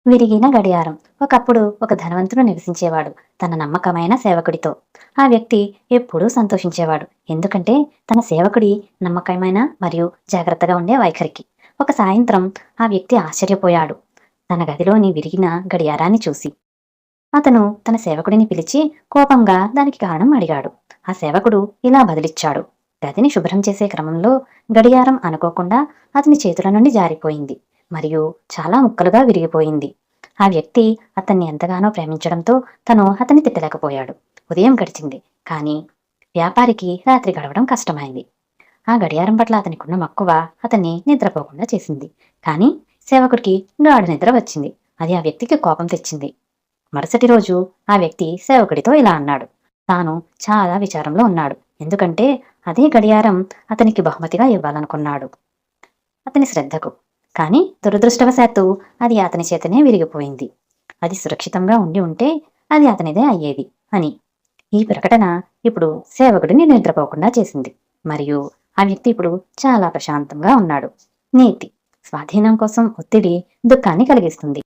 విరిగిన గడియారం. ఒకప్పుడు ఒక ధనవంతుడు నివసించేవాడు తన నమ్మకమైన సేవకుడితో. ఆ వ్యక్తి ఎప్పుడూ సంతోషించేవాడు. ఎందుకంటే తన సేవకుడి నమ్మకమైన మరియు జాగ్రత్తగా ఉండే వైఖరికి. ఒక సాయంత్రం ఆ వ్యక్తి ఆశ్చర్యపోయాడు తన గదిలోని విరిగిన గడియారాన్ని చూసి. అతను తన సేవకుడిని పిలిచి కోపంగా దానికి కారణం అడిగాడు. ఆ సేవకుడు ఇలా బదిలిచ్చాడు: గదిని శుభ్రం చేసే క్రమంలో గడియారం అనుకోకుండా అతని చేతుల నుండి జారిపోయింది మరియు చాలా ముక్కలుగా విరిగిపోయింది. ఆ వ్యక్తి అతన్ని ఎంతగానో ప్రేమించడంతో తను అతన్ని తిట్టలేకపోయాడు. ఉదయం గడిచింది, కానీ వ్యాపారికి రాత్రి గడవడం కష్టమైంది. ఆ గడియారం పట్ల అతనికున్న మక్కువ అతన్ని నిద్రపోకుండా చేసింది. కానీ సేవకుడికి గాఢ నిద్ర వచ్చింది. అది ఆ వ్యక్తికి కోపం తెచ్చింది. మరుసటి రోజు ఆ వ్యక్తి సేవకుడితో ఇలా అన్నాడు. తాను చాలా విచారంలో ఉన్నాడు. ఎందుకంటే అదే గడియారం అతనికి బహుమతిగా ఇవ్వాలనుకున్నాడు అతని శ్రద్ధకు. కానీ దురదృష్టవశాత్తు అది అతని చేతనే విరిగిపోయింది. అది సురక్షితంగా ఉండి ఉంటే అది అతనిదే అయ్యేది అని. ఈ ప్రకటన ఇప్పుడు సేవకుడిని నిద్రపోకుండా చేసింది మరియు ఆ వ్యక్తి ఇప్పుడు చాలా ప్రశాంతంగా ఉన్నాడు. నీతి: స్వాధీనం కోసం ఒత్తిడి దుఃఖాన్ని కలిగిస్తుంది.